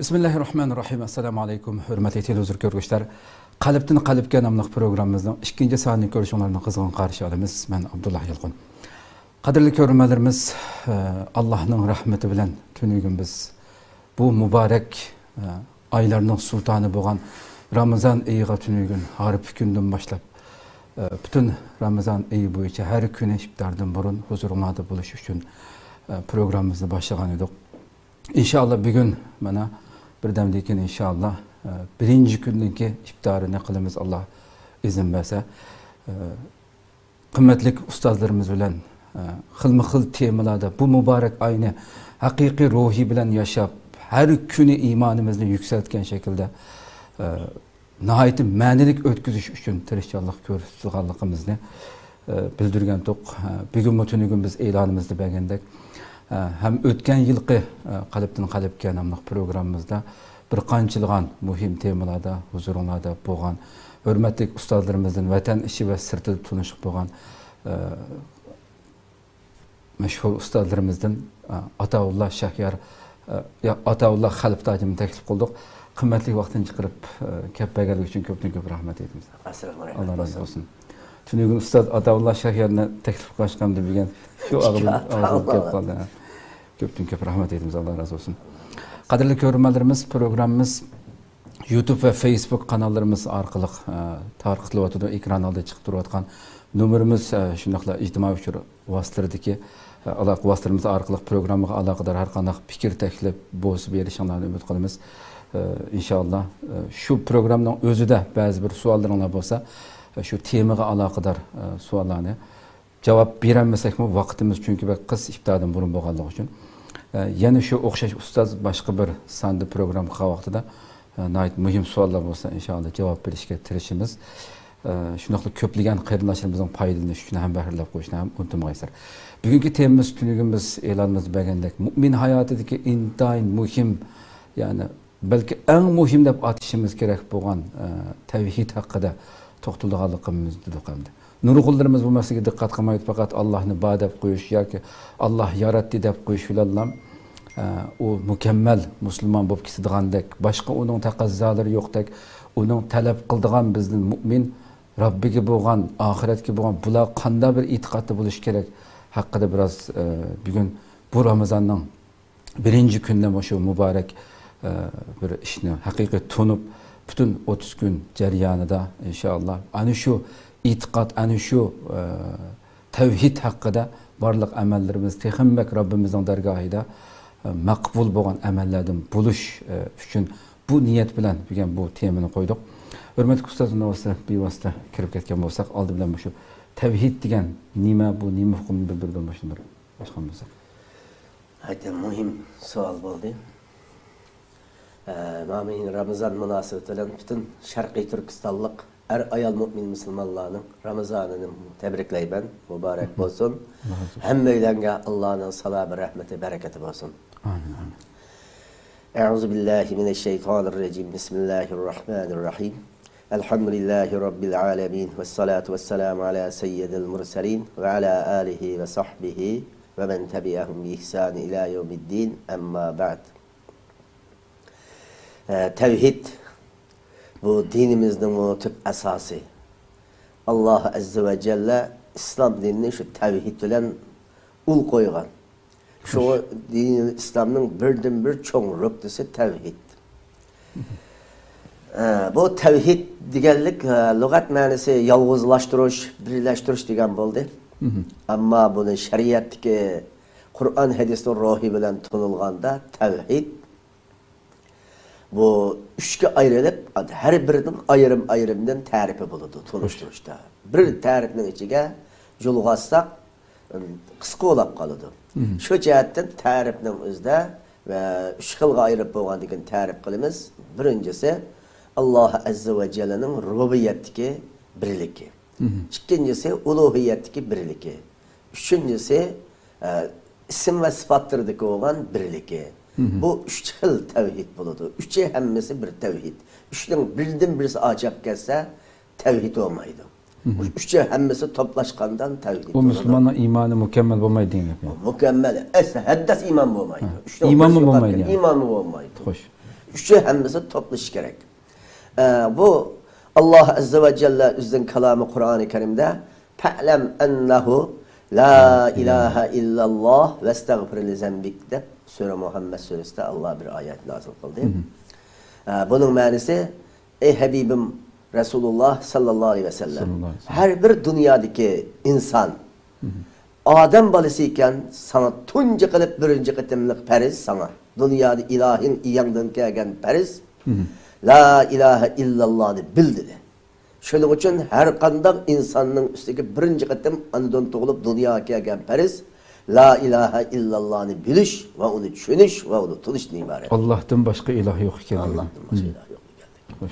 Bismillahirrahmanirrahim. Assalamu alaykum. Hürmetli televizyon görgüçler. Qalbdan qalbga namlıq programımızın ikinci saatini görüşünlerini kızgın karşı alımız. Ben Abdullah Yılğun. Qadrli görürmelerimiz Allah'ın rahmeti bilen tünügün biz bu mübarek aylarının sultanı boğan Ramazan ayıga tünügün harip gündün başlap bütün Ramazan ayı boyunca her güne iftardan burun huzurunada buluş üçün programımızı başlayan edik. İnşallah bugün bana birdemdekin inşallah birinci gündeki iftarı ne kılımız Allah izin verse kıymetli ustazlarımız bilen xilma-xil temalarda bu mübarek ayını hakiki ruhi bilen yaşap her günü imanımızı yükseltken şekilde nihayeti мәnilik ötküzüş üçün tirişçilik görüşçülüğümüzü bildirgen tok. Bugün bu tünügün biz elanımızı beğendik. Hem ötken yılki Qalbdan qalbga namlıq programımızda bir qançılığan muhim temalarda huzurunlarda boğan hürmetli ustazlarımızın vatan işi ve sırtı tunuşup boğan meşhur ustazlarımızdan Ataullah Şahyar Ataullah Xalp tacımını teklif kıldık. Kıymetli vaxtını çıkarıp keppegellik için köp rahmet ediniz. Allah razı olsun. Tünügün ustaz Ataullah Şahyar'ına teklif kaçkamdı bilgen. Şu ağzını kep kaldı. Köp rahmet ediniz. Allah razı olsun. Qadrli görürmelerimiz programımız YouTube ve Facebook kanallarımız arkalık tarqıtılıp atıda ekran aldı çıkıp duruyatkan numarımız şundaqla ictimai uçur vasıtlarıdaki vasıtlarımız arkalık programı alaqadar har qandaq fikir teklif bozup berişanlarını ümit qılımız. İnşallah şu programın özü de bazı bir suallarına bolsa şu temaga alaqadar suallarını cevap beremesek mi vaktimiz çünkü ben kız iftardan burun boğanlığı için. Yani şu okşaş ustaz başka bir sandı program qavaqtida nayt mühim suallar bolsa inşallah cevap berishga tirishimiz. Şundaqla köpligen qarindoshlarımızın foydalanishi uchun ham bahrlab qo'yishni ham unutmaysizlar. Bugungi temamiz tunugimiz e'lonimiz bergandek mu'min hayotidagi intayin muhim yani belki en muhim deb atishimiz kerak bo'lgan tavhid haqida to'xtalganligimiz dedik. Nurgullarımız bu meseleye dikkat qilmaydi faqat Allah'ını ba deb qo'yish yoki Allah yarattı deb qo'yish bilan o mükemmel Müslüman bo'lib ketadigandak boshqa uning taqozzolari yo'qdek uning talab qildigan bizning mu'min Rabbiga bo'lgan oxiratga bo'lgan bular qanday bir e'tiqodda bo'lish kerak haqida biraz bugün bu Ramazanning birinci kundan shu muborak bir ishni haqiqiy tunib bütün 30 gün jarayonida inşallah ana shu itiqad ana shu tevhid haqqida barliq amallarimiz texinmek Rabbimizning dargohida maqbul bo'lgan amallardan bo'lish uchun bu niyat bilan degan bu temani qo'ydik. Hurmatli ustozlar bo'lsa bevosita kirib ketgan bo'lsak, oldi bilan shu tevhid degan nima bu nima hukmini bildirdim bir boshqa bo'lsa. Hayda muhim savol bo'ldi. Mamin Ramazan münasebeti bilan bütün Şarkı Türkistanlık er ayal mümin Müslümanlarının Ramazanını tebriklayben, mübarek olsun. Hem meylenge Allah'ın salamı, rahmeti, bereketi olsun. Amin, amin. Euzubillahimineşşeytanirracim. Bismillahirrahmanirrahim. Elhamdülillahi Rabbil alemin. Vessalatu vesselamu ala seyyidil murselin. Ve ala alihi ve sahbihi. Ve men tebi'ahum bi ihsani ila yevmiddin. Emma ba'd. Tevhid. Bu dinimizin o tüp esası. Allah Azze ve Celle İslam dinini şu tevhid bilen ul koygan. Şu dinin İslam'ın birden bir çoğun rüktüsü tevhid. Bu tevhid digellik lügat manisi yalğızlaştırış, birleştiriş degen oldu. Ama bunun şeriattaki Kur'an hadisinin ruhi bilen tunulganda tevhid bu üçge ayrılıp her birinin ayrımdan tarifi buludu tunuşturuşta. Bir tarifinin içine yolğazsak kısa olap kalıdı. Şu cihetten tarifinin özde ve üç xilga ayrılıp boğan degen tarif kılımız. Birincisi Allah Azze ve Celle'nin rubiyetteki birliki. İkincisi uluhiyetteki birliki. Üçüncüsü isim ve sıfattırdaki olan birliki. Bu üç xil tevhid buludu. Üçü hemmesi bir tevhid. Üçten birden birisi acap gelse tevhid olmaydı. Üçü hemmesi toplaşkandan tevhid. Bu Müslümanın imanı mükemmel olmaydı değil mi? Mükemmel. Haddes iman olmaydı. İman mı olmaydı? İman mı olmaydı? Hoş. Şu hemmesi toplaş gerek. Bu Allah Azze ve Celle üzden kelamı Kur'an-ı Kerim'de fe'lem ennehu la ilahe illallah ve estağfir li zembik de Sure Muhammed Suresi'de Allah bir ayet nazil kıldı. Bunun manası ey Habibim Resulullah sallallahu aleyhi ve sellem her bir dünyadaki insan Adem balası iken sana tunca kılıp birinci kıtımlık periz sana. Dünyada ilahin iyandan gelgen periz. La ilahe illallah'ı bildi. Şunun için her kandak insanın üstteki birinci kıtım anıdan toğulup dünyaya gelgen periz. La ilahe illallah'ı biliş ve onu düşünüş ve onu tutuş ibaret. Allah'tan başka ilah yok ki. Allah'tan başka ilah yok geldik.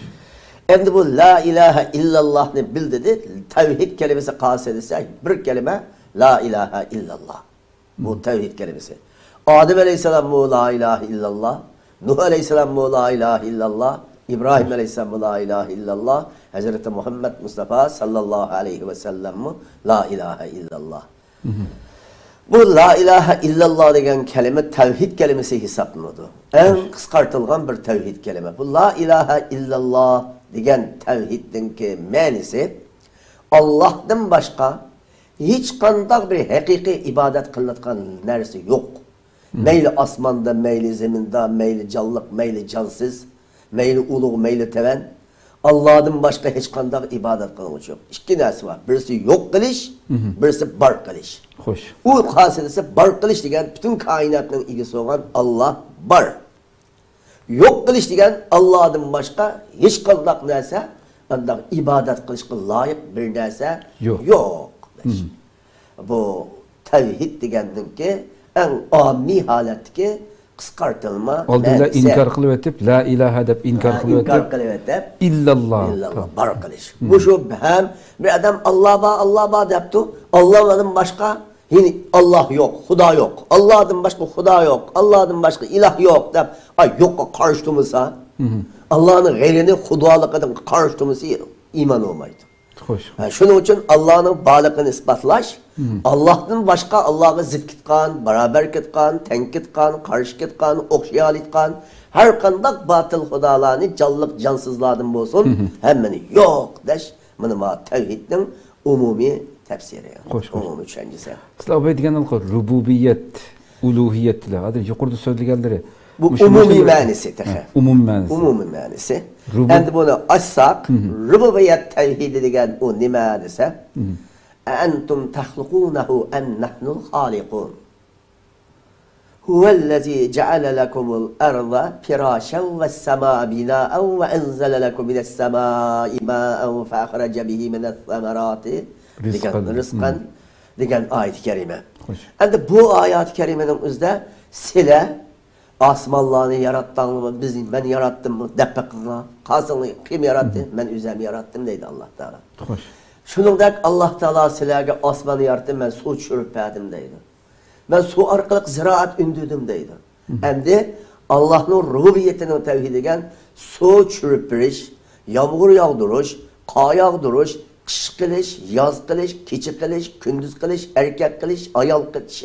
Şimdi bu la ilahe illallah'ı bildi. Tevhid kelimesi kasedisi bir kelime la ilahe illallah. Bu tevhid kelimesi. Adem Aleyhisselam bu la ilahe illallah. Nuh Aleyhisselam bu la ilahe illallah. İbrahim Aleyhisselam bu la ilahe illallah. Hazreti Muhammed Mustafa sallallahu aleyhi ve sellem bu la ilahe illallah. Bu la ilahe illallah degen kelime tevhid kelimesi hesaplanıyordu. En kıskartılgan bir tevhid kelime. Bu la ilahe illallah degen tevhidin ki menisi Allah'tan başka hiç kandak bir hakiki ibadet kılınatkan neresi yok. Meyli asmanda, meyli zeminde, meyli canlık, meyli cansız, meyli uluğ, meyli teven. Allah'tan başka hiç kandak ibadet kılınmış yok. İki neresi var. Birisi yok kılış, birisi bar kılış. Hoş. Bu kasidesi bar kılış degen bütün kainatın ilgisi olan Allah bar. Yok kılış degen Allah'tan başka hiç kandak neresi, kandak ibadet kılışkı layık bir neresi yok. Bu tevhid degendin ki en ammi haletteki kıskartılma. Olduyla inkar kılıp etip la ilahe dep inkar kılıp etip illallah. İllallah barakaliş. Bu şu hem bir adam Allah ba depti. Allah'dan başka yine Allah yok, Huda yok. Allah'dan başka Huda yok. Allah'dan başka ilah yok dep. Ay yok karıştığımızsa Allah'ın gayrini Hudalık'ın karıştığımızsa iman olmaydı. Hoş. Şunun için Allah'ın bağlılığını ispatlaş, Allah'tan başka Allah'ı zıt kitkan, beraber kitkan, tenk kitkan, karşı kitkan, okşayal itkan, her kandak batıl hudalarını canlılık cansızlardan olsun, hemen yok deş, bununla tevhidin umumi tefsiri. Hoş. Umumi düşüncesi. Sizler bu edigen alkı rububiyet, uluhiyet ile, hadi yukarıda söyleyenleri. Bu umumi manisi tehe. Umumi manisi. Umumi manisi. Endi bunu açsak, rububiyet tevhidi degen o ne manisi? Entum tahlukunehu en nahnul halikun. Huvellezî ceale lekumul arda firâşen ve semâ binâen ve enzele lekum mines semâi mâen fe ahrece bihi mines semerâti. Rızkan degen ayet-i kerime. Endi bu ayet-i kerimenin üzerinde sile asmanlarını yarattan mı, ben yarattım mı, deppekına, kasını kim yarattı, ben üzerimi yarattım deydi Allah Teala. Hoş. Şunundak Allah Teala silahı asmanı yarattım, ben su çürüp verdim deydi. Ben su arkalık ziraat ündürdüm deydi. Hem de Allah'ın rububiyetinin tevhidigen su çürüp veriş, yağmur yağdırış, kar yağdırış, kış kılış, yaz kılış, keçi kılış, gündüz kılış, erkek kılış, ayal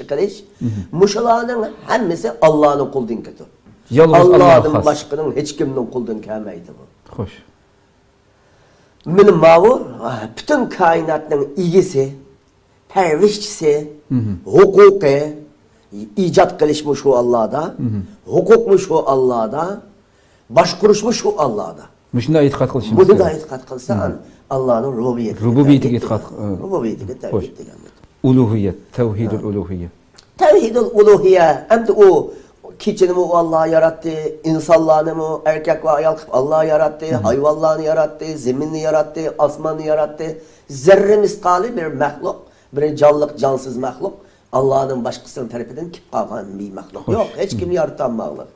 kılış. Muşalarının hemmesi Allah'ın kulduğun kötü. Allah'ın başkanın hiç kimden kulduğun kelmeydi bu. Hoş. Benim mavu, bütün kainatın ilgisi, pervişçisi, hukuku, icat kılışmış şu Allah'da, hukukmuş şu Allah'da, başkuruşmuş şu Allah'da. Müşünde itikat kılışın. Bunu da itikat kılsan Allah'ın rububiyeti. Rububiyeti itikat. Rububiyeti tevhid. Uluhiyet, tevhidul uluhiyet. Tevhidul uluhiyet. Hem de o keçini mi Allah yarattı, insanlarını mı erkek ve ayal Allah yarattı, hayvanlarını yarattı, zeminini yarattı, asmanı yarattı. Zerre miskali bir mehluk, bir canlılık, cansız mehluk. Allah'ın başkasının tarafından kip kalkan bir mehluk. Yok, hiç kim yaratan mehluk.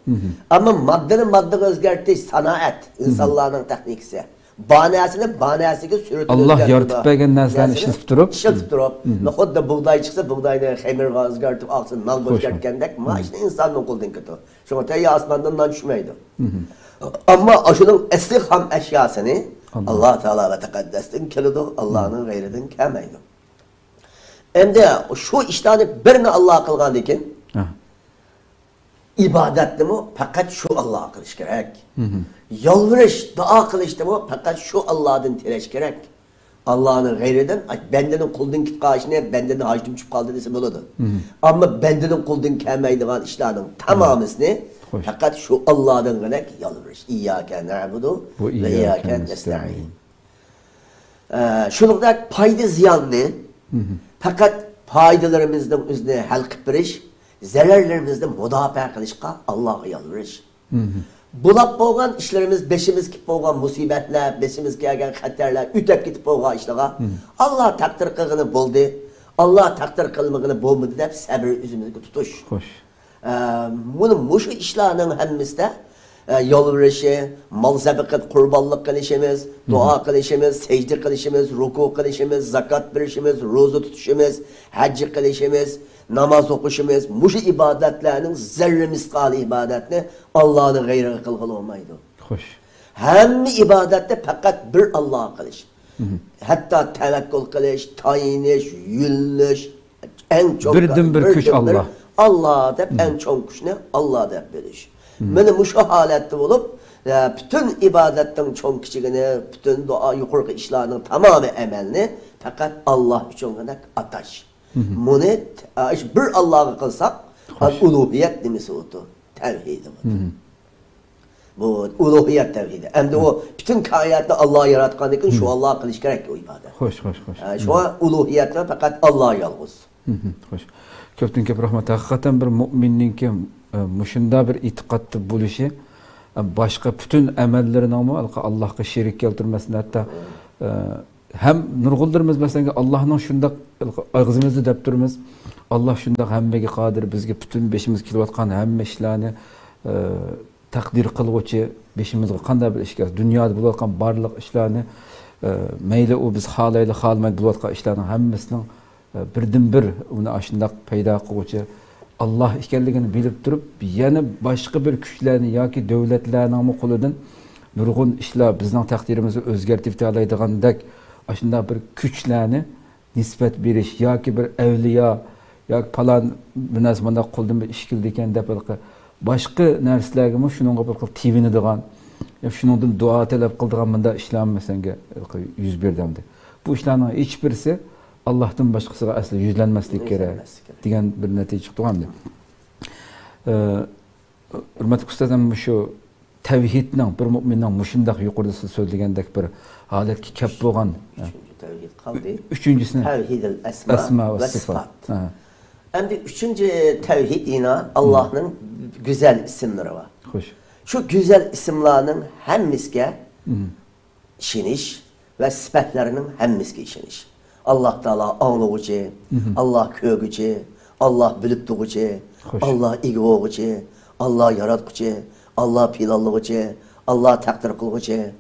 Ama madde özgertiş, sanaat, insanların teknikisi. Banasını sürütülür. Allah yaratıp bergen narsalarni işletip turib. Xuddi buğday çıksa buğdayni xamirga o'zgartib oqsin, nonga o'zgartgandek, mana shuni insonning qo'lidan ketadi. Shunga tayyor osmondan non tushmaydi. Ammo shuning asli ham ashyosini Alloh taolo va taqaddasdan keladi, Allohning g'ayridan kelmaydi. Endi shu ishlarni birini Alloh qilgan ekan. ibodatni faqat shu Allohga qilish kerak. Yalvarış, dua qilishni faqat shu Allohdan tilash kerak. Allah'ın gayridan bendenin kuldan git qaşını bendenin hacdım çıkıp kaldı dese bo'ladi. Ama bendenin kuldan kelmeydiğin işlerin tamamısını fakat şu Allah'dan gınak yalvarış. İyyâke na'budu ve iyyâke nesta'in. Şununla payda ziyanlı fakat faydalarımızdan üzerine hal qilib berish, zararlarımızdan müdafaa qilishga Allah'a yalvarış. Bulap bo'lgan işlerimiz, beşimiz kip bo'lgan musibetler, beşimiz kelgan xatarlar, ütep gitip bo'lgan işlerga Allah takdir qilgani bo'ldi. Allah takdir qilmagani bo'lmadi deb sabr o'zimizga tutish. Xo'sh. Buni mushu ishlarning hammasida yolvurishi, mal zabiqat qurbonlik qilishimiz, duo qilishimiz, secde qilishimiz, ruku qilishimiz, zakat berishimiz, roza tutishimiz, haj qilishimiz, namaz o'qishimiz, mushu ibodatlarning zarra misqoli ibodatni Allohning g'ayriga qilg'ili olmaydi. Xo'sh. Hamma ibodatda faqat bir Alloh qilish. Hatto tavakkul qilish, tayinish, yullish, eng çok bir kuch Allah. Allah deb eng cho'ng kuchni Allah deb bilish. Mana mushu holatda bo'lib, bütün ibodatning cho'ng kichigini, bütün duo yuqorqi ishlarning tamomi amalni faqat Allah uchungina atash. Bunu bir Allah'a kılsak, uluhiyet demesi oldu. Tevhidi oldu. Bu uluhiyet tevhidi. Hem de o bütün kainatta Allah'ı yaratkan için şu Allah'a kılış gerek o ibadet. Hoş. Şu an uluhiyetle fakat Allah'a yalnız. Hoş. Köptün köp rahmet. Hakikaten bir müminin ki muşunda bir itikatlı buluşu, başka bütün emellerin ama Allah'a şerik keltirmesin hatta hem nurguldirmiz mesela Allah'ın şunda ağzımızda dep durmiz. Allah şunda hemmege qadir bizge bütün beşimiz kilovatkan hemme işlerini takdir qilguvchi beşimizga qanday bir ishga dunyoda bo'layotgan barliq ishlarni mayli u biz xohlayli xohlamaydi bo'layotgan ishlarning hammasining birdan bir uni ashundaq paydo qilguvchi Allah ekanligini bilib turib yana boshqa bir kuchlarni yoki davlatlarning qo'lidan nurg'un ishlar bizning taqdirimizni o'zgartirib oladigandak aslında bir güçlerini nispet beriş ya ki bir evliya ya falan bir nazmanda kıldım bir işkildiyken de belki başka nerselerimi şunun kadar tivini diğen ya şunun dua talep kıldığım bunda işlem mesela 101'demdi. Bu işlerin hiçbirisi Allah'tan başkasına asla yüzlenmezlik gerek diyen bir netice çıktı hamdi. Hürmetli ustadım şu tevhidning bir mu'minning mushundaq yuqorida so'zlagandek bir holatga kelib bo'lgan. Tevhid qoldi. Uchinchisini tevhidul asma ve sifat. Endi üçüncü tevhid yine Allah'ın güzel isimleri var. Xo'sh. Şu güzel isimlerinin hemmisiga işiniş ve sıfatlarının hemmisiga işiniş. Allah Teala anlıgıcı, Allah kögücü, Allah bilip tuğucu, Allah igvoğucu, Allah yaratgıcı, Allah pilallıgıcı, Allah takdir kılgıcı,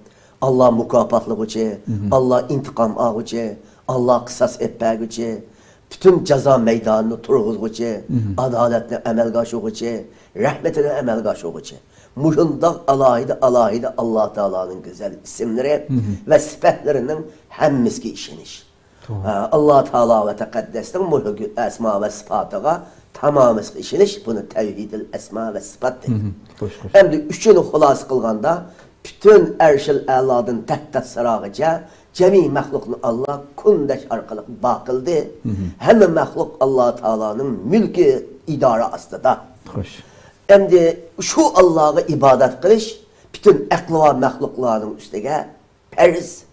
Allah mukaffatlıgıcı, Allah intikam ağıcı, Allah kısas etpegücü, bütün ceza meydanını turğuzgıcı, adaletini emel kaşıgıcı, rahmetini emel kaşıgıcı. Muşundaq alahide Allah Teala'nın güzel isimleri ve sıfatlarının hemmizki işiniş. Allah Teala ve Teqaddes'ten muhugü esma ve sıfatıga tamamı işiniş, bunu tevhidil esma ve sıfat dedi. Hem de üçünü xulas kılganda, bütün erşil əladın təhta sırağıca, cemi məxluqunu Allah kundeş arkalık bakıldı. Hem de məxluq Allah Teala'nın mülkü idare astıda. Hem de şu Allah'a ibadet kılış, bütün aklı ve məxluqların üstüge periz.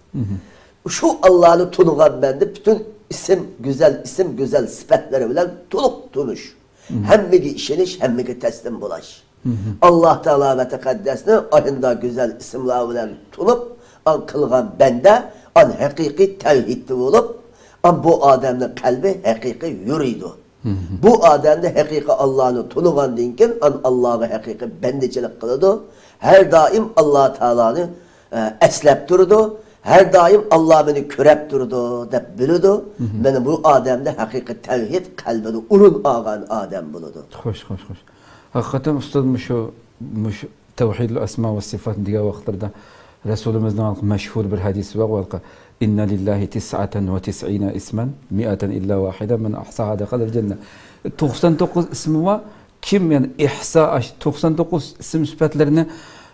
Şu Allah'ını tunuğan bende bütün isim, güzel sıfatları bilen tunup tunuş. Hemmigi işiniş, hemmigi teslim bulaş. Allah Teala ve Teqaddes'ni ayında güzel isimler bilen tunup, an kılgan bende, an hakiki tevhidli olup, an bu adamın kalbi hakiki yürüydü. Bu adamda hakiki Allah'ını tunuğan dinken, an Allah'ı hakiki bendecilik kılıdı. Her daim Allah Teala'nı eslep durdu. Her daim Allah beni körep durdu, dep bilidu. Beni bu adamda hakiki tevhid kalbini urun ağan adam buludu. Hoş. Hakikaten ustadım şu tevhidli esma ve sıfat diye vakitlerde Resulümüzden meşhur bir hadis var. İnna lillahi tis'aten ve tis'ina ismen mi'aten illa vahide men ahsaha dekalel cennet. 99 ismi var. kim yani ihsa 99 isim sıfatlarını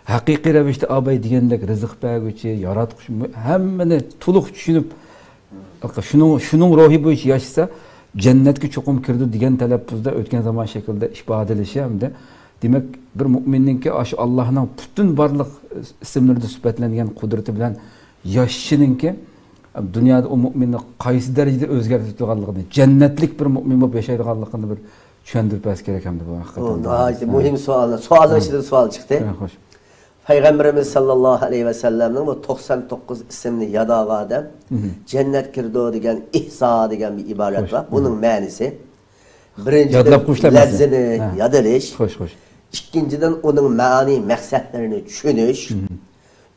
haqiqiy ravishda abay degandek rizq berguvchi, yaratquchi hammani to'liq tushunib shuning ruhi bo'yicha yashasa jannatga cho'qim kirdi degan talaffuzda o'tgan zaman şekilde ifodalashi hamda demak bir mo'minningki shu Allohning butun barliq ismlarida sifatlangan qudrati bilan yashashiningki dunyoda o mo'minni qaysi darajada o'zgartirganligini, jannatlik bir mo'min bo'lib yashaydiganligini bir tushuntirib bersa kerak hamda bu haqiqatan. Muhim savollar. Savollar ichida savol chiqdi. Xo'sh. Peygamberimiz sallallahu aleyhi ve sellem'nin bu 99 isimli yadağı adam cennet kirdi degan ihsa degan bir ibaret var. Bunun ma'nisi birinciden lafzini yadırış. İkinciden onun mani maksatlarını düşünüş.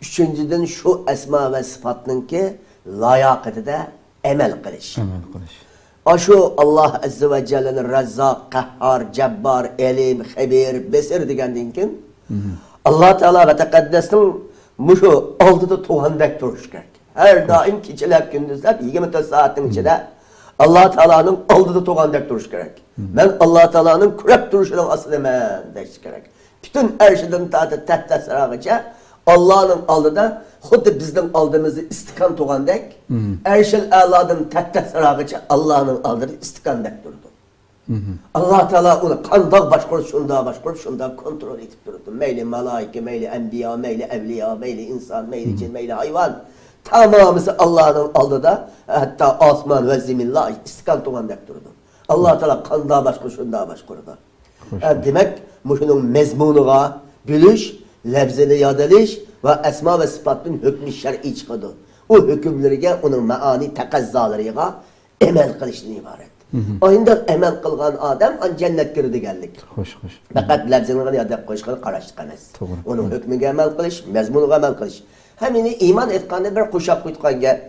Üçüncüden şu esma ve sıfatının ki layakatı emel kılış. Aşu Allah Azze ve Celle'nin Razzak, Kahhar, Cebbar, Elim, Habir, Besir degandan keyin Allah Teala ve Tekaddesin muşu aldıda tuğandek duruş gerek. Her daim geceler gündüzler 24 saatin içinde Allah Teala'nın aldıda tuğandek duruş gerek. Ben Allah Teala'nın kürep duruşunun asıl hemen deyiş gerek. Bütün her şeyden tahta sarağıca Allah'ın aldıda xuddi bizden aldığımızı istikan tuğandek erşel Allah'ın tahta sarağıca Allah'ın aldıda istikandek durdu. Allah Teala onu kandak başkurup şunda kontrol edip durdu. Meyli malaike, meyli enbiya, meyli evliya, meyli insan, meyli cin, meyli hayvan. Tamamısı Allah'ın aldı da hatta asman ve zimillah istikan tuğandek durdu. Allah Teala kandak başkurup şunda başkurup. Demek muşunun mezmunuğa bülüş, lefzeli yadeliş ve esma ve sıfatın hükmü şer'i çıkıdı. O hükümlerine onun maani tekazzalarına emel kılışını ibaret. Ayında emel kılgan adam cennet girdi geldik. Fakat lafzını yadap koyuşkanı karıştık emez. Onun hükmüne emel kılış, mezmununa emel kılış. Hemini iman etkanı bir kuşak kuytkan gel.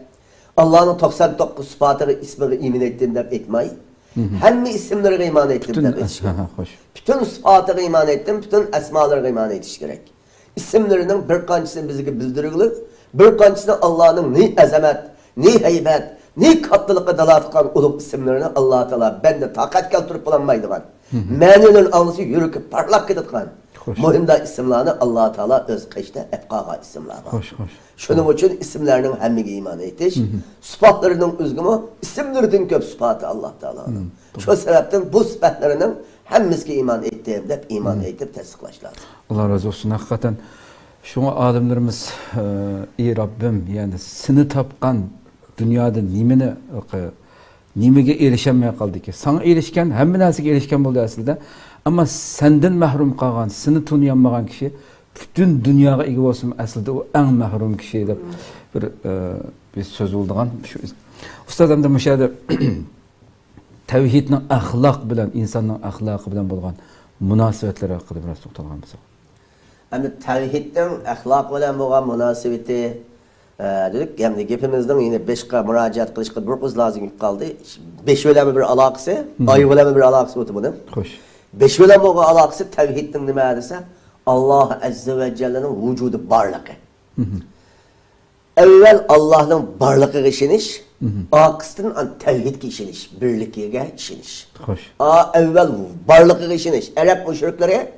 Allah'ın 99 sıfatı ismini iman ettiğimden etmeyi. Hemmi isimlerine iman ettiğimden etiş. Bütün sıfatı iman ettim, bütün esmalarına iman etiş gerek. İsimlerinin bir kancısını bize bildirilir, bir kancısını Allah'ın ne azamet, ne heybet, ne katlılıkla dalatkan olup isimlerini Allah Teala bende takat keltirip bulanmaydı var. Meninin anlısı yürüküp parlak giditkan. Muhimde isimlerini Allah Teala öz kışta etkağa isimler var. Şunun için isimlerinin hemmige iman etiş, sıfatlarının üzgümü isimlerinin köp sıfatı Allah Teala'nın. Şu sebepten bu sıfatlarının hemmizge iman ettiğimde iman edip tesdiqlaşlar. Allah razı olsun. Hakikaten şuna adamlarımız iyi Rabbim yani seni tapkan dünyada nimege erişemeye kaldı ki. Sana erişken hem nasıl erişken oldu aslında. Ama senden mahrum kalan, seni tanıyanmayan kişi bütün dünyaya ege olsun aslında o en mahrum kişi de bir söz olduğundan. Ustadam da müşahede tevhidin ahlak bilen, insanın ahlakı bilen bulgan münasebetleri hakkında biraz to'xtalgan bo'lsak. Endi tevhidin ahlak bilen bulgan münasebeti dedik, yani gepimizden yine 5'e müracaat kılışkı bir kız lazım kaldı. 5 öyle bir alakası, ayı öyle bir alakası oldu bunun. Hoş. 5 öyle bir alakası tevhidin ne dese Allah Azze ve Celle'nin vücudu barlığı. Evvel Allah'ın barlığı işiniş, akısının tevhid işiniş, birlikliğe işiniş. Hoş. Evvel barlığı işiniş. Arap müşrikleri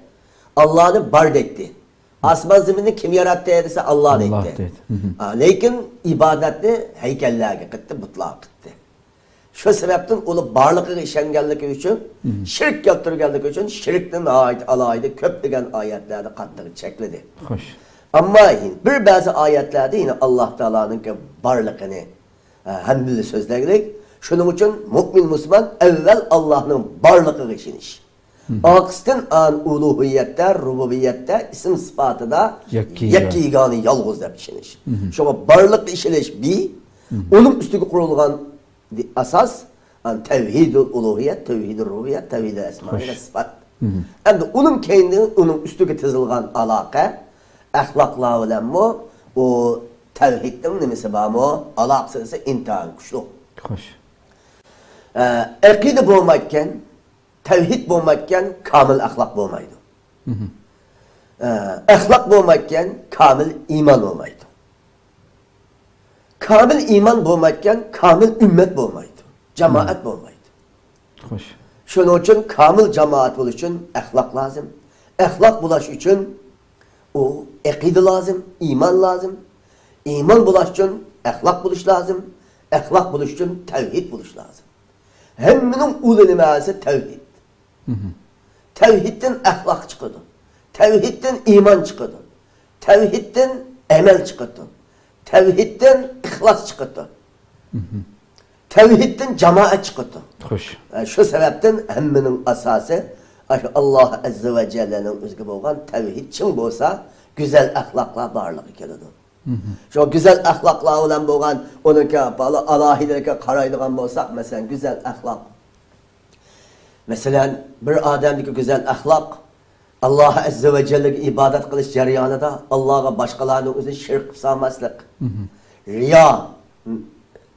Allah'ını bard etti. Asman zemini kim yarattı dediyse Allah etti. Lakin ibadetini heykellerge gitti, mutlaka gitti. Şu sebepten onu barlığı işengellik için, şirk yaptırgellik için, şirkten ait alaydı, köplügen ayetlerde katlığı çekledi. Hoş. Ama bir bazı ayetlerde yine Allah Teala'nın barlığını hemdülü sözlerlik. Şunun için mümin Müslüman evvel Allah'ın barlığı işiniş. Aksın an uluhiyette, rububiyette, isim sıfatı da yekkigani yalğız dep işiniş. Şuna barlık işiniş bir, onun üstüne kurulgan asas tevhid-ül uluhiyet, tevhid-ül rububiyet, tevhid-ül esma ve sıfat. Hem de onun kendini, onun üstüne tizilgan alaka, ahlakla bilen mi, o tevhidden nemesi var mı, alakası intihan güçlü. Hoş. Akide bulmakken, tevhid bulmakken kamil ahlak bulmaydı. Ahlak bulmakken kamil iman olmaydı. Kamil iman bulmakken kamil ümmet bulmaydı. Cemaat bulmaydı. Hoş. Şunun için kamil cemaat buluş için ahlak lazım. Ahlak bulaş için o akide lazım, iman lazım. İman bulaş için ahlak buluş lazım. Ahlak buluş için tevhid buluş lazım. Hemmenin ulanıması tevhid. Tevhidden ahlak çıkıdı. Tevhidden iman çıkıdı. Tevhidden emel çıkıdı. Tevhidden ihlas çıkıdı. Tevhidden cemaat çıkıdı. Hoş. Şu sebepten hemmenin asası Allah Azze ve Celle'nin özgü olan tevhid çın bolsa güzel ahlakla barlığı keledi. Şu güzel ahlakla olan boğan onunki alahidelikə qaraydıgan bolsaq, mesela güzel ahlak. Mesela bir adamdaki güzel ahlak Allah Azze ve Celle'ye ibadet kılış jarayonida Allah'a başkalarının özü şirk salmaslık, riya,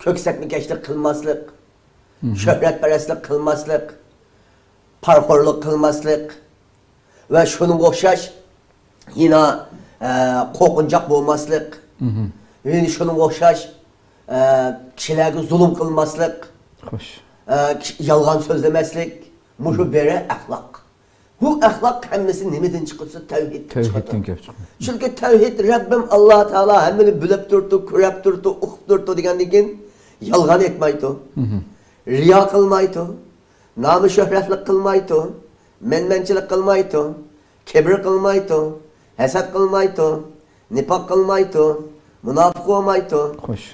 köksəklikəşlik kılmaslık, şöhretperestlik kılmaslık, parxorluk kılmaslık ve şunun oxşaş yine qoğuncaq bolmaslık, yine şunun oxşaş kişilerge zulüm kılmaslık, yalgan sözlemeslik, muşu bere ahlak. Bu ahlak hemmesi nimeden çıkırsa tevhidden çıkırdı. Çünkü tevhid Rabbim Allah Teala hemmini bülüp durdu, kurab durdu, uqib durdu degandan yalgan etmeydi. Riya kılmaydı. Namı şöhretlik kılmaydı. Menmençilik kılmaydı. Kibir kılmaydı. Hesed kılmaydı. Nifak kılmaydı. Münafık olmaydı.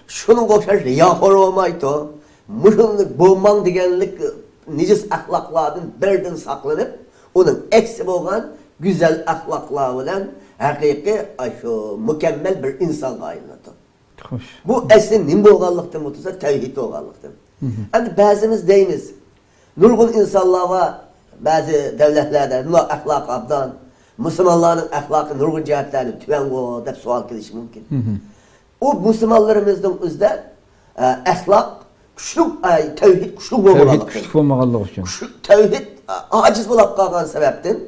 Şunun koşar riyahor olmaydı. Muşunluk bulman degenlik nicis ahlaklardan birden saklanıp onun eksi olan güzel ahlaklar olan hakiki mükemmel bir insan ayrıldı. Bu esli nimbe oğallıktır mutlaka tevhid oğallıktır. Yani bazımız deyimiz nurgun insanlar var bazı devletlerde nurgun ahlak abdan Müslümanların ahlakı nurgun cihetlerini tüven o da sual kiliş mümkün. O Müslümanlarımızın özde ahlak tevhid kuşluk olmaganlık için. Tevhid aciz bulup kalgan sebepten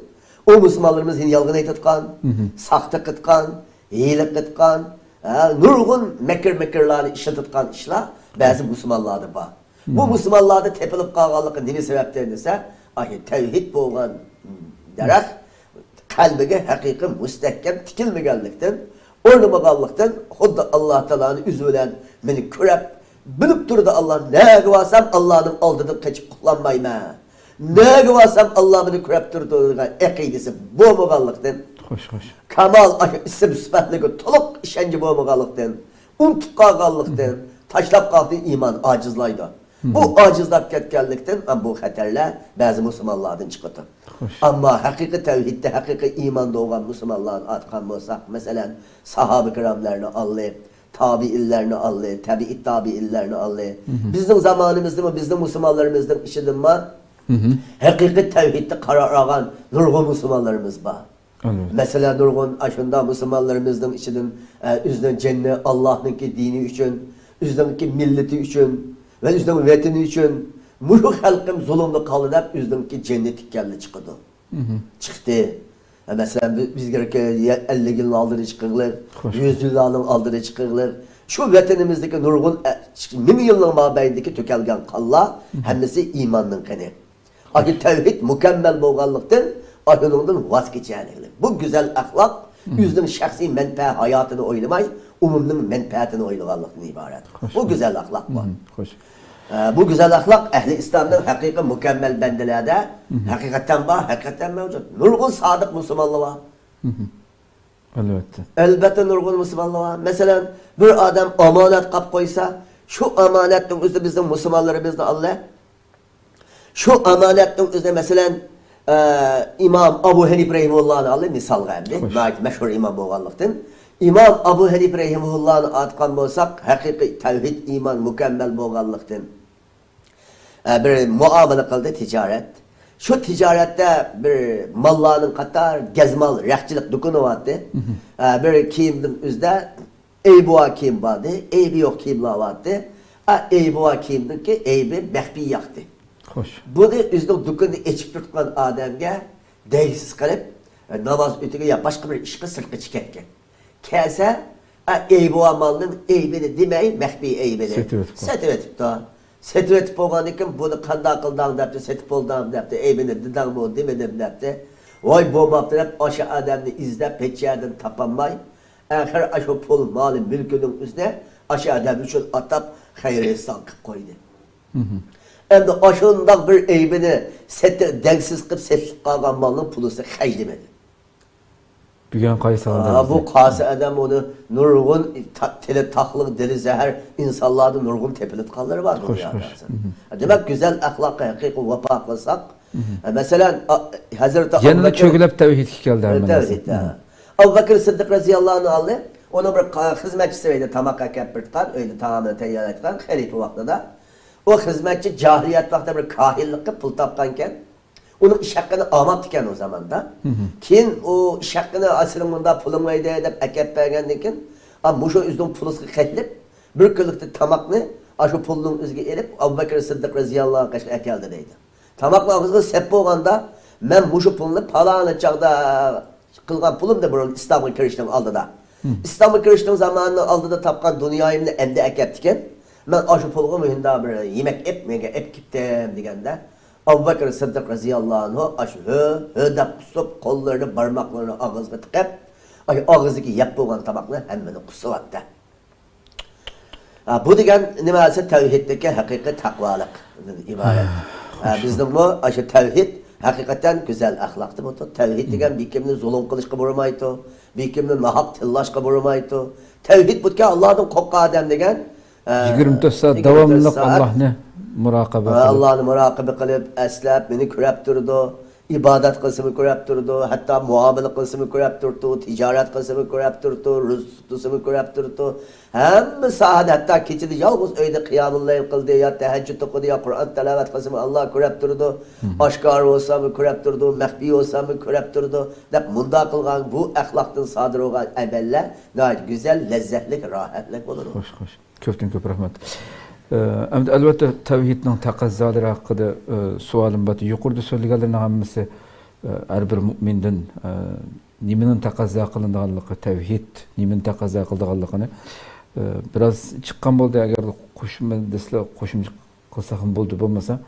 o Müslümanlarımız yine yalgın etitkan, sahtı kıtkan, iyilik kıtkan, nurgun mekirlarını işletitkan işler bazı Müslümanlarda var. Bu Müslümanlarda tepilip kalganlıkın dini sebeplerini ise tevhid boğan derek kalbine hakiki müstehkem tikilmegenlikten, oynamaganlıktan xuddi Allah Teala'nın üzülen beni körep bilip durdu Allah ne kıvasam Allah'ın aldırıp kaçıp kullanmayım ha. Ne kıvasam Allah beni körep durdu ekidisi boğmaganlıktan. Kamal isim sıfatlığı toluk işenci boğmaganlıktan, unutup kalganlıktan, taşlap kaldığı iman acizlaydı. Bu acizlap ketkenlikten bu xatarlar bazı Müslümanlardan çıkıdı. Ama hakiki tevhidde, hakiki imanda olan Müslümanların atkan olsak, mesela sahabe-i kiramlarını allayıp, tabiillerini allayıp, tabi'it tabiillerini allayıp, bizim zamanımızda mı, bizim Müslümanlarımızdan işidin mi? Hakiki tevhidde karar alan nurgun Müslümanlarımız var. Mesela nurgun aşında Müslümanlarımızdan işidin, üzden cennet Allah'ınki dini için, üzdenki milleti için, ve üzden vatani için muşu halkım zulümlü kalıp üzdenki cennet geldi çıktı. Çıktı. Mesela biz gerek 50 yılın aldırı çıkırlar, 100 yılın aldırı çıkırlar. Şu vatanımızdaki nurgun 1000 yılın mabeyindeki tükelgen kalla hemmesi imanın kanı. Aki tevhid mükemmel boğanlıktan ahınından vazgeçenlikler. Bu güzel ahlak yüzden şahsi menfaat hayatını oylamay, umumның menfaatini oylaganlıktan ibaret. Bu güzel ahlak var. Bu güzel ahlak ehli İslam'ın hakiki mükemmel bendelerde hakikaten var, hakikaten mevcut. Nurgun sadık Müslümanlar var. Elbette nurgun Müslümanlar var. Mesela bir adam amanet kap koysa, şu amanetin üzerinde bizim Müslümanlarımızda Allah, şu amanetin üzerinde mesela İmam Abu Hanife Rahimullah'ın Allah misal geldi. Meşhur imam boğanlıktan. İmam Abu Hanife Rahimullah'ın atkan olsak, hakiki tevhid iman mükemmel boğanlıktan. Bir muamele kıldı ticaret. Şu ticarette bir mallarının katar gezmal, rehçilik dükkanı vardı. Bir kiyimden üzde eybuğa kiyim vardı. Eybi yok kiyimler vardı. Eybuğa kiyimden ki eybi mehbi yaktı. Bu da üzde dükkanı içip tutkan adamga deysiz kalıp namaz ötüge ya başka bir işe sırkı çıkarken. Kelse eybuğa malının eybi de demeyi mehbi eybi de. Setive tuttu. Setip etip olgandan keyin buni qanday qilding debdi, setip oldim debdi. Ey meni didang bu demedim debdi. Voy bo'lmabdi deb o'sha odamni izlab hech yerdan topolmay, axir shu pul, mol, mulkining üstüne o'sha odam uchun atab xayr-ehson qilib qo'ydi. Endi o'shundoq bir aybini dengsiz qilib setib qolgan molning pulini xajlamadi. Büyüyen kayısı Bu qasi adam onu nurgun tili taqlıq dili zəhər insanlarda nurgun tepilitqanları var dünyada. Demek güzel ahlakı, haqiqi vapa qılsaq. Mesela Hazreti yanına çökülüp tevhid geldi. Tevhid. Abu Bakr Sıddık radiyallahu anh onu bir hizmetçisi vardı, tamak akab bir tıkan, öyle tamamını teyyar etken, halife vaxtında. O hizmetçi cahiliyet vaxtında bir kahillikle pul tapkanken, onun iş hakkını almadıkken o zaman da. Kim o iş hakkını asırımında pulum vaydı edip akab bergendikken, ama şu yüzden pulusu qetlip, bir kılıkta tamakını, şu pulunun üzgü elip, Abu Bakr Sıddık radiyallahu anh kaçka ekeldi deydi. Tamakla ağzı seppe olanda, ben şu pulunu palanı çağda kılgan pulum da bunun İstanbul kirişten aldı da. İstanbul kirişten zamanını aldı da tapkan dünyayımda emde ekeptiken, ben şu pulunu mühinde bir yemek ep gittim degende, Abu Bakr Sıddık radiyallahu anh aşı hödep kusup kollarını parmaklarını ağızga tıkıp ağızdaki yap boğan tabakını hemmeni kusup attı. Bu degen nimesi tevhiddeki hakiki takvalık ibaret. Bizden bu aşı tevhid hakikaten güzel ahlaktı bu. Tevhid degen bir kimini zulüm kılışka vurmaydı, bir kimini nahak tillaşka vurmaydı. Tevhid bu ki Allah'ın kokka adem degen 24 saat devamlı Allah'ını murakabe kılıp. Allah'ını murakabe kılıp, eslep, beni kürep durdu, ibadet kısmı kürep durdu, hatta muamele kısmı kürep durdu, ticaret kısmı kürep durdu, rızk kısmı kürep durdu. Hem sahada hatta keçidi yalnız öyle kıyamullayım kıldı ya, teheccüd okudu ya, Kur'an telavet kısmı Allah kürep durdu, aşkar olsa mı kürep durdu, mehbi olsa mı kürep durdu. Bunda kılgan bu ahlaktan sadır olan emeller gayet güzel, lezzetlik, rahatlik olur. Hoş. Köpten köp rahmet. Elbette tevhidning taqazzaları hakkında sualım batı. Yukarıda söyleyenlerin hammasi her bir müminden nimenin taqazza qılındığanlığı, tevhid nimenin taqazza qıldığanlığını biraz çıqqan boldu. Eğer qo'shimcha qilsaq bo'ldi bo'lmasa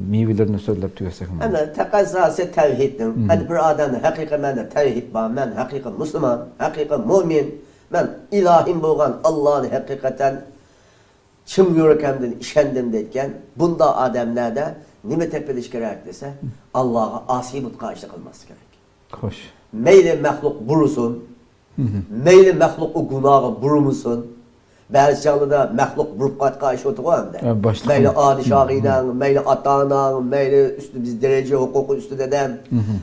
meyvelerini söylep tügesek. Ama taqazzası tevhidin. Hadi bir adam hakiki mende tevhid var. Ben hakiki Müslüman, hakiki mümin. Ben ilahim boğan Allah'ın hakikaten çım yürekemden işendim deyken bunda adamlarda nime tepeliş gerek dese Allah'a asi mutkaçlık kılması gerek. Hoş. Meyli mehluk burusun, meyli mehluk o günahı burumusun. Bazı çağlarda mehluk burup katkayış otuğun da. Meyli adişağıyla, meyli atağıyla, meyli üstü biz derece hukuku üstü dedem.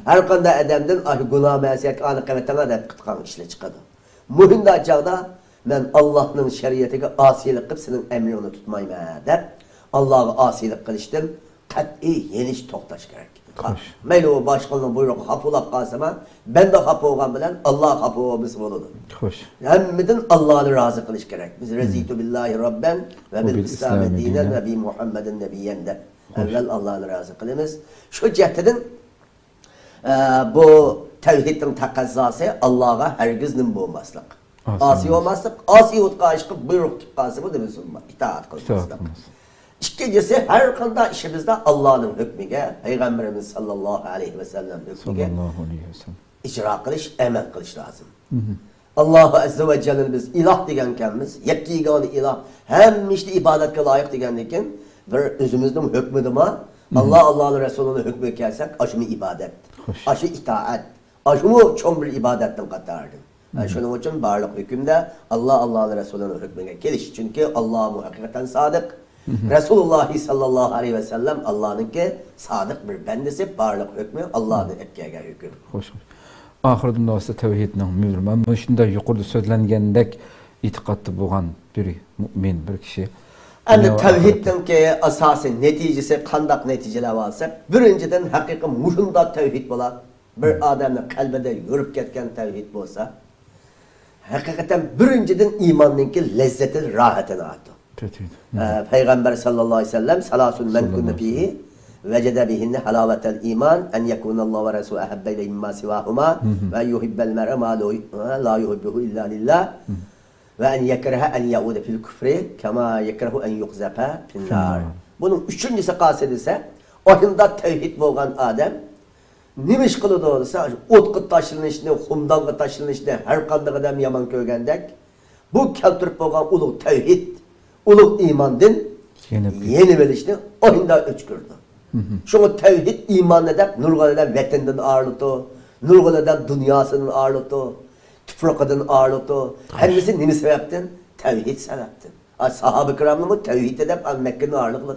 Her kanda edemden günah mesiyet anı kıvetine de kıtkan işle çıkadı. Muhimde çağda ben Allah'ın şeriatine asilik kılıp senin emrini tutmayım der. Allah'a asilik kılıştım. Kat'i yeniş toktaş gerek. Meyli o başkanın buyruğu hapulap kalsama ben de hapı olan bilen Allah hapı olması olur. Hemmidin Allah'ını razı kılış gerek. Biz rezitu billahi rabben ve bil İslam'ı dinen ve bi Muhammedin nebiyyen de. Evvel Allah'ını razı kılımız. Şu cehdedin bu tevhidin takazzası Allah'a herkesin bulmaslık. Asi olmazlık, asi utkayışkı buyruk tıkkası bu demek olmaz. İtaat kılmaslık. İkincisi her kanda işimizde Allah'ın hükmüge, Peygamberimiz sallallahu aleyhi ve sellem hükmüge icra kılış, emel kılış lazım. Allahu azze ve celle'nin biz ilah degenkemiz, yekigani ilah, hem işte ibadetke layık degendikken bir özümüzün hükmüdüma Allah'ın Resulü'nün hükmü kelsek aşımı ibadet, aşı itaat, aşımı çoğun bir ibadetten katardı. Şunun için varlık hükümde Allah'ın Resulü'nün hükmüne geliş. Çünkü Allah hakikaten sadık. Resulullah sallallahu aleyhi ve sellem Allah'ınki sadık bir bendisi, varlık hükmü Allah'ın etkiye hüküm. Hoş. Ahirden olsa tevhidinin mühürü. Ben şimdi yukarıda söylengendek itikatlı boğan bir mümin, bir kişi. Yani tevhidden ki asası neticesi, kandak neticeler varsa, birinciden hakiki muşunda tevhid bulan, bir adamın kalbide yürüp ketken tevhid olsa, hakikaten birinciden imanınki lezzetin, rahatını attı. Peygamber sallallahu aleyhi ve sellem salasun men kunne fihi vecede bihinne halavetel iman en yekunallahu ve resulü ehebbeyle imma sivahuma ve yuhibbel mer'e ma la yuhibbuhu illa lillah ve en yekreha en yaude fil küfri kema yekrehu en yukzefe fil nar. Bunun üçüncüsü kasedise oyunda tevhid bolgan adam nimiş kılıdı olsa otqı taşılışını, humdanğı taşılışını her kandı adam yaman köygəndek bu keltirip bolgan ulug tevhid, ulug imandın yeni velişini oyunda öçkürdü. Şunu tevhid iman edip nurgul eden vatenden ağırlıktı, nurgul eden dünyasının ağırlıktı, tüfrakadan ağırlıktı. Hemisi nimi sebepten? Tevhid sebepten. Sahabe-i kiramlı tevhid edip Mekke'nin ağırlıklı.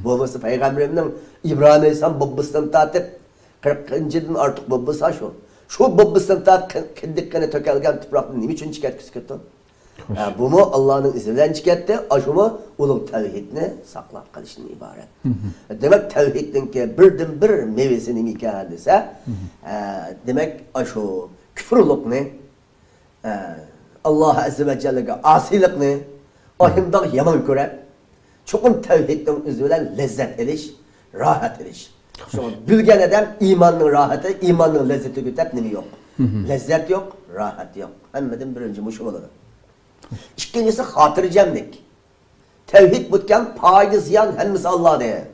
Bu olması Peygamberim'in İbrahim Aleyhisselam babasından tatip 40. yılın artık babası şu. Şu babasından tatip kendikkene tökelgen tüfrakını nimi için çıkartkisi kırdı? Bu mu Allah'ın izniyle çıkarttı, aşımı ulug tevhidini saklap kalışının ibaret. Demek tevhidin ki birden bir meyvesini mikah dese, demek aşu küfürlük ne? Allah Azze ve Celle'ye asilik ne? Ahimden yaman göre, çoğun tevhidin izniyle lezzet ediş, rahat ediş. Bilgen adam imanın rahatı, imanın lezzeti gütep nemi yok. Lezzet yok, rahat yok. Hemmeden birinci muşum olur. İkincisi hatırcemlik. Tevhid butken paydı ziyan hemmisi Allah diye.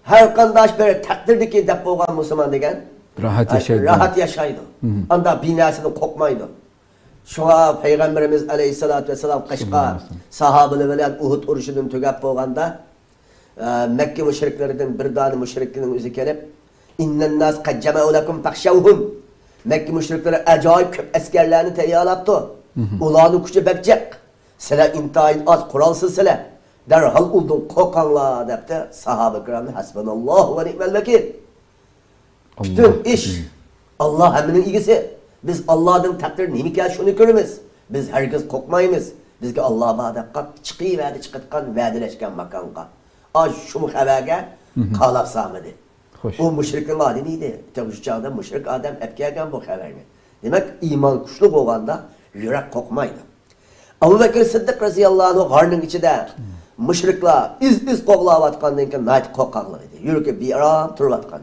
Her kandaş böyle takdirdeki dep bolgan Müslüman degen rahat yaşaydı. Anda binasını kokmaydı. Şuna Peygamberimiz Aleyhisselatü Vesselam Kışka sahabılı bilen Uhud uruşunun tügap bolganda Mekke müşriklerinden bir tane müşriklerin yüzü kelip İnnen nas kad cema'u lekum fakşavhum. Mekke müşrikleri acayip köp askerlerini teyyarlattı. Ulanı küçü bekcek. Sile intayın az kuralsız sile. Derhal uldun kokanla depte sahabe-i kiramı hasbunallahu ve ni'mel vekil. Bütün iş Allah heminin ilgisi. Biz Allah'ın takdirini nimikâ şunu görürüz. Biz herkes kokmayımız. Bizge Allah'a bağda çıkıyı verdi çıkıtkan verdileşken makanka. Az şu muhaberge kalap sağmadı. Bu müşriklerin ademiydi. Tabi şu çağda müşrik adam epkeyken bu haberini. Demek iman kuşluk olanda yürek kokmaydı. Abu Bekir Sıddık radıyallahu anh karnın içinde müşrikler iz koklavatkandan ki nayt kokaklıydı. Yürek bir aram turlatkan.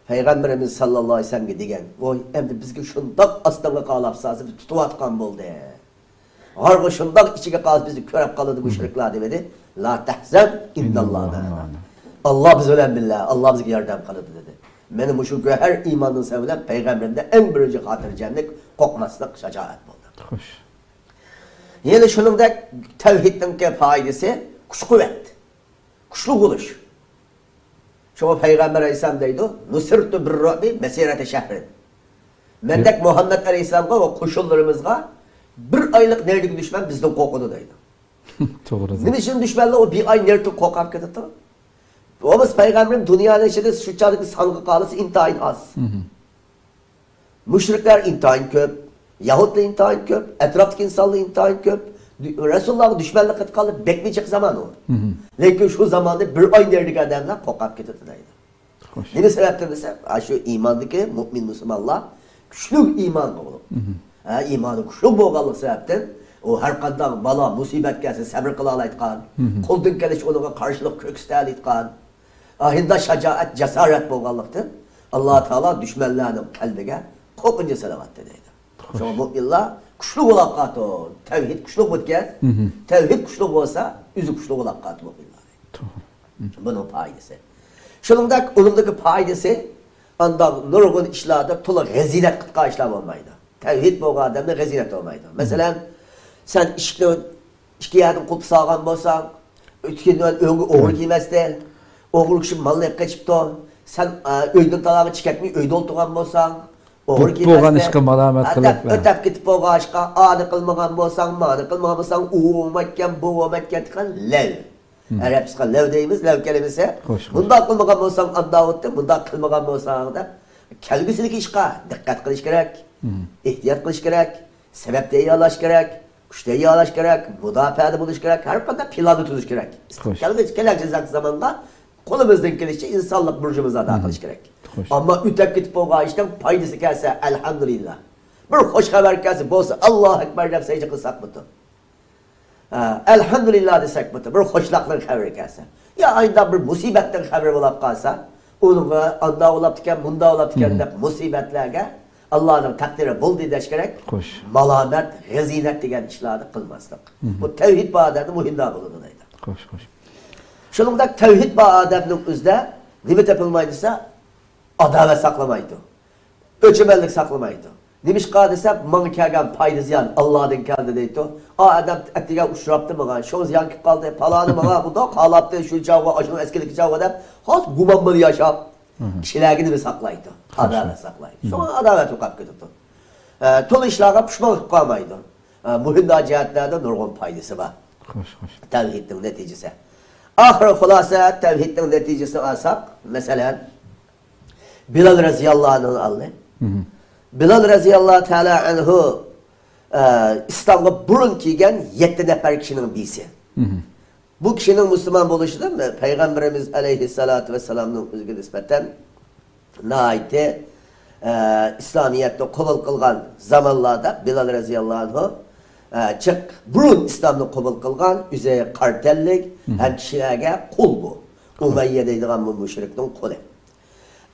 Peygamberimiz sallallahu aleyhi ve sellem degen, oy emdi bizge şundak aslında kalap sazı tutuvatkan buldu. Hargı şundak içine kalıb bizi körep kalıdı müşrikler demedi. La tehzen innallâh. Allah biz ölen billah, Allah bize yardım kalıdı dedi. Benim şu her imanın sevilen Peygamberimde en birinci hatırcemlik kokmaslık şecaat buldu. Hoş. Yine şunun da tevhidin ki faydası kuş kuvvet. Kuşluk oluş. Şu Peygamber Aleyhisselam deydi, nusirtu bir ru'bi mesirete şehrin. Mendek Muhammed Aleyhisselam'a ve koşullarımızga bir aylık nerede düşman bizden kokudu deydi. Doğru. Ne için düşmanla o bir ay nerede kokak gitti? O biz Peygamberin dünyanın içinde şu çağdaki sanık kalısı intihayın az. Müşrikler intihayın köp, Yahudla intihayın köp, etraftaki insanla intihayın köp. Resulullah'ın düşmanlık kıt kalıp bekleyecek zaman o. Lakin şu zamanda bir ay nerede adamlar kokak gitti deydi. Ne sebepten ise şu imandaki mümin Müslümanlar güçlü iman olur. İmanı güçlü boğalık sebepten o her kadar bala, musibet gelse sabır kılalaytkan, kuldun geliş ona karşılık kökstəyalitkan, ahinde şecaat, cesaret boğalıktır. Allah Teala düşmanlarının kalbine kokunca salavat dediydi. Şu müminler güçlü olakkat o. Tevhid güçlü butken, tevhid güçlü olsa, yüzü güçlü olakkat müminler. Bunun faydası. Onundaki faydası, ondan nurgun işlerde tula rezilet kıtka işlem olmaydı. Tevhid boğu adamda rezilet olmaydı. Mesela sen işki yerden kulp sağgan bolsan, ötkenden öngü oğul giymezden, oğul kişi malını hep kaçıptı, sen öyden talağı çıkartmayı öyde oltuğan bolsan, oğul giymezden, boğan işki malamet kılıp ötep gitip boğan işki anı kılmagan bolsan, manı kılmagan bolsan, uğumatken, buğumatken tıkan lev. Arapçıka lev deyimiz, lev kelimesi. Bunda kılmagan bolsan andavuttu, bunda kılmagan bolsan da kelgüsündeki işki dikkat kılış gerek, ihtiyat kılış gerek, sebep de iyi alaş gerek, kuşta iyi alaş gerek, müdafaada buluş gerek, her kadar planı tutuş gerek. Gelecek zamanda kolumuzdan gelişçe insanlık burcumuza da kılış gerek. Ama ütek gitip o işten faydası gelse elhamdülillah. Bir hoş haber gelse bolsa Allahu Ekber deyip secde kılsak mıdır? Elhamdülillah desek mıdır? Bir hoşlakların haberi gelse. Ya ayda bir musibetten haber olup kalsa, onun anda olup diken, bunda olup diken de musibetlerge Allah'ın takdiri buldu deş gerek. Xoş. Malamet, rezilet degen işlerdi kılmazdık. Bu tevhid bağ-adamda muhimda bulundu. Xoş, xoş. Şuningdek tevhid bağ-adamning o'zida nima topilmaydisa, adalet saklamaydı. Öçemellik saklamaydı. Nimishqa desa, manga kelgan foyda ziyon Allohdan keldi deydi. O adam atiga uchrabdi menga, shu ziyonkib qoldi, paloni menga bundoq qalabdi, shu javob, shu eskilik javob deb, hozir gumon bilan yashab, kishilarga nima saqlaydi? Adalet saqlaydi. Shu adalet o'qib ketibdi. To'la ishlarga pushmon qilib qolmaydi. Muhim jihatlarda nurg'un foydasi bor. Xoş, xoş. Tevhidning neticesi. Ahir xulasa tevhidning neticesini alsak, mesela Bilal radıyallahu anh'ın aldı. Bilal radıyallahu teala anhu İslam'a burun kiygen 7 nefer kişinin birisi. Bu kişinin Müslüman buluşu değil mi? Peygamberimiz aleyhissalatu vesselam'ın özgü nispeten naiti İslamiyet'te kabul kılgan zamanlarda Bilal radıyallahu anhu çık burun İslam'ı kabul kılgan üzeye kartellik hem kişilerge kul bu. Umeyye deydiğen bu müşriknin kulu.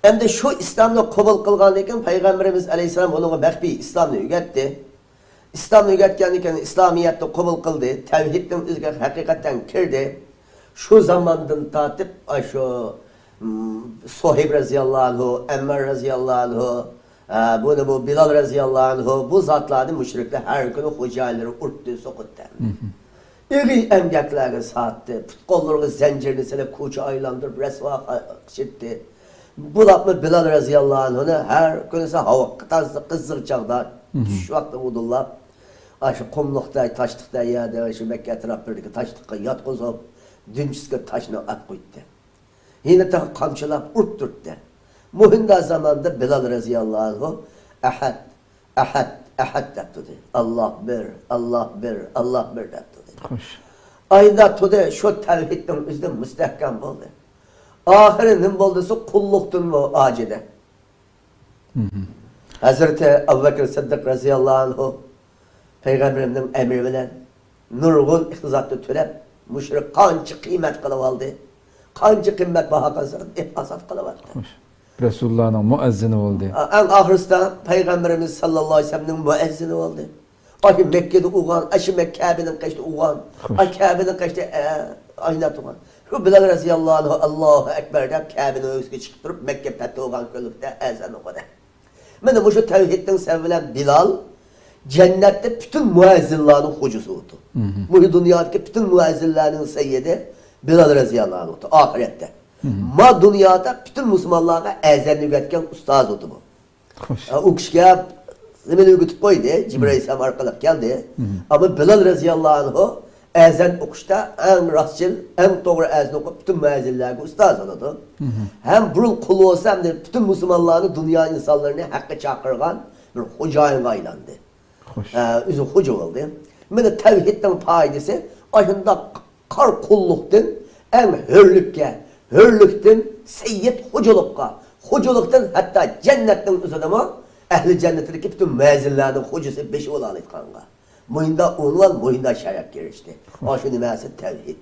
Hem de şu İslam'ı kabul kılganlıkken Peygamberimiz aleyhisselam onu mehbi İslam'ı ügetti. İslam'ı ügetkenlikken İslamiyet'te kabul kıldı. Tevhidden üzge hakikaten kirdi. Şu zamandan tatip şu Suheyb radıyallahu anhu, Emmer radıyallahu anhu, bu Bilal radıyallahu anhu, bu zatlardı müşrikler her gün hocayları urttu, sokuttu. İri emgeklerine saatte, kollarını zincirini sene kuça aylandırıp resva çitti. Bu da Bilal radıyallahu anh'ını her gün ise hava kızlık çağda, şu vakti vudullar, şu kumlukta, taşlıkta yerde, şu Mekke etrafındaki taşlıkta yat kozup, dünçüske taşına at koydu. Yine de kamçılar urtturdu. Muhimda zamanda Bilal radıyallahu anh'ı ahad, ahad, ahad dedi. Allah bir, Allah bir, Allah bir dedi. Xoş. Ayda tude şu tevhidden üzde müstehkem oldu. Ahirinin boldusu kulluktun mu acide. Hazreti Ebu Bekir Sıddık radıyallahu anh'ı Peygamberimden emri bilen nurgun ihtizatlı türep müşrik kançı kıymet kılıp aldı. Kançı kıymet baha kazanıp asat kılıp aldı. Xoş. Resulullah'ın müezzini oldu. En ahırsta Peygamberimiz sallallahu aleyhi ve sellem'in müezzini oldu. Ay Mekke'de uğan, aşı Mekke'nin kaçtı uğan, ay Kabe'nin kaçtı aynat uğan. Şu Bilal radıyallahu anh'ı Allahu Ekber deyip Kabe'nin özgü çıkıp durup Mekke petti uğan köylükte ezan okudu. Beni bu şu tevhidden sevilen Bilal, cennette bütün müezzinlerin hocusu oldu. Bu dünyadaki bütün müezzinlerin seyyidi Bilal radıyallahu anh oldu, ahirette. Ma dünyada bütün Müslümanlara ezan üretken ustaz oldu bu. O kişiye zemini üretip koydu, Cibril Aleyhisselam arkalık geldi. Ama Bilal radıyallahu anh'ı ezan okuşta en rastçıl, en doğru ezan okup bütün müezzinlerine ustaz oldu. Hem bunun kulu olsa hem de bütün Müslümanların dünya insanlarını hakkı çakırgan bir hocayına aylandı. Üzü hoca oldu. Mene tevhidden faydası aşında kar kulluktan en hürlükten seyyid hocalıkka, hocalıktan hatta cennetten üzerine ehli cennetteki bütün müezzinlerin hocası 5 olalıydı kanka. Muhinda unvan, muhinda şayak girişti. O şu nimesi tevhid.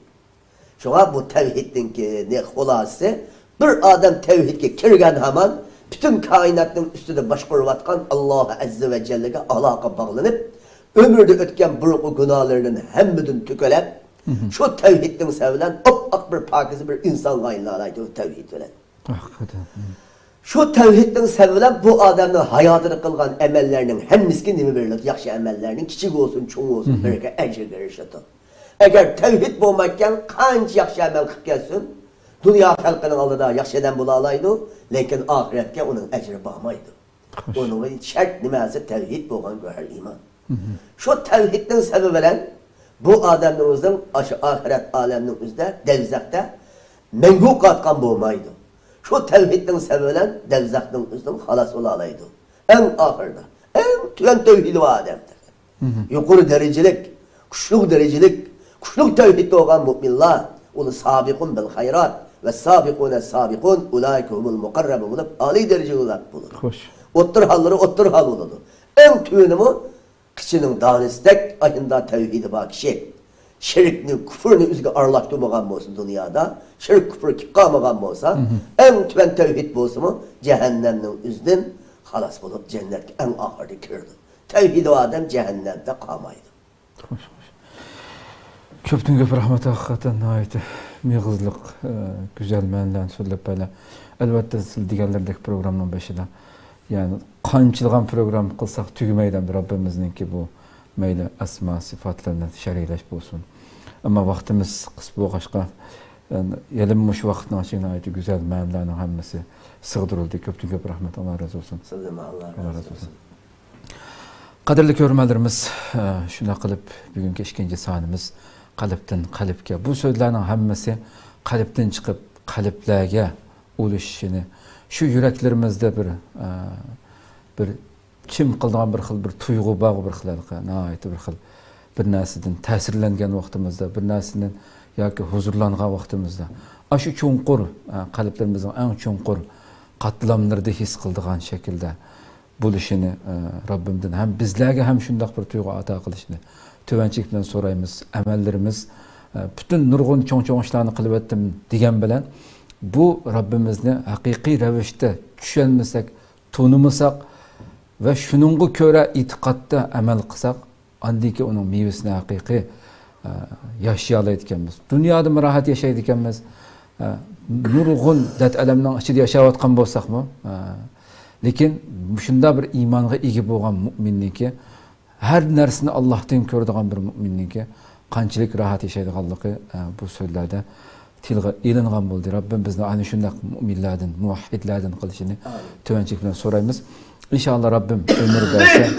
Şuna bu tevhiddin ki ne hulası, bir adam tevhidke kirgen hemen bütün kainatın üstünde başkuruvatkan Allah Azze ve Celle'ye alaka bağlanıp ömürde ötken buruk günahlarının hemmüdün tükelep şu tevhiddin sevilen ak bir pakizi bir insan gayinlaraydı o tevhid ölen. Şu tevhidden sevilen bu adamın hayatını kılgan emellerinin hem miskin nimi verilir, yakşı emellerinin küçük olsun, çoğun olsun, belki ecir verir. Eğer tevhid bulmakken kanç yakşı emel kıp gelsin, dünya halkının aldığı yakşı eden bulalaydı, lakin ahirette onun ecri bağmaydı. Onun şart nimesi tevhid bulgan görer iman. Şu tevhidden sebebilen bu adamımızın ahiret aleminin üzerinde, devzakta mengu katkan bulmaydı. Şu tevhidden sevilen devzakın üzerinde halas olalaydı. En ahırda, en tüyen tevhidi var adamda. Yukarı derecelik, kuşluk derecelik, kuşluk tevhidde olan müminler, onu sabikun bil hayrat ve sabikune sabikun, ulayikumul mukarrabu bulup, âli derece olarak bulur. Ottur halları ottur hal olurdu. En tüyünü mü, kişinin danistek ayında tevhidi var kişi. Şirkni, küfürünü üzgü arlaştırmagan olsun dünyada, şirk küfür kalmagan olsa, en tüven tevhid olsa mı, cehennemden üzdün, Halas bulup cennetke en ahırda kirdi. Tevhid o adam cehennemde kalmaydı. Köptün köp rahmet hakikaten ayeti. Miyğizlik, güzel mənlən söylep böyle. Elbette siz diğerlerdeki programın başında. Yani qançılğan program qılsaq tügümeyden bir Rabbimizin ki bu meyli asma sıfatlarına şəriləş bolsun. Ama vaktimiz kısbı oğaşqa yelinmiş vaxtın açığına ayeti güzel mənlərin hamısı sığdırıldı. Köptün köp rahmet Allah razı olsun. Allah razı olsun. Qadirli görmələrimiz şuna qılıb bugünkü ikinci sanımız qalbdən qalbga. Bu sözlərin hamısı qalbdən çıxıb qalblərə oluşunu şu yüreklerimizde bir çim kıldıgan bir xil bir tuygu bağı bir xil naayeti bir xil bir narsadan ta'sirlangan vaqtimizda bir narsadan yoki huzurlangan vaqtimizda aşı cho'nqur qalblarimizning eng cho'nqur qatlamlarida his qildigan shaklda bo'lishini Rabbimdan ham bizlarga ham shunday bir tuyg'u ato qilishni tovanchilik bilan so'raymiz. Amallarimiz bütün nurg'un cho'ng ishlarni qilib o'tdim degan bilan bu Rabbimizni haqiqiy ravishda tushunmasak, tanımasak ve şununğa ko'ra itiqatda amal qilsak, andiki uning mevasini haqiqiy yaşayalayotganmiz. Dunyoda rahat yashaydiganmiz. Nurg'un dard alamning ichida yashayotgan bo'lsakmi, lekin shunda bir iymonga ega bo'lgan mu'minniki har narsani Allohdan ko'radigan bir mu'minniki qanchalik rahat yashaydiganligi bu so'zlarda tilga ilingan bo'ldi. Rabbim bizni ana shunday mu'minlardan, muvahhidlardan qilishini tovanchilik bilan so'raymiz. İnşallah Rabbim ömür verse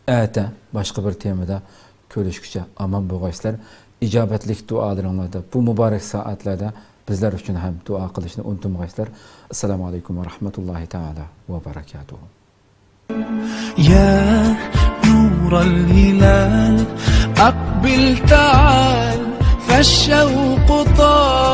ete başka bir temada görüşküçe aman bo'lgaysizlar. İcabetlik dualarınızda bu mübarek saatlerde bizler için hem dua kılışını unutmayasızlar. Esselamu Aleyküm ve Rahmetullahi Teala ve Berekatuhu. Ya nural hilal akbil ta'al فالشوق طال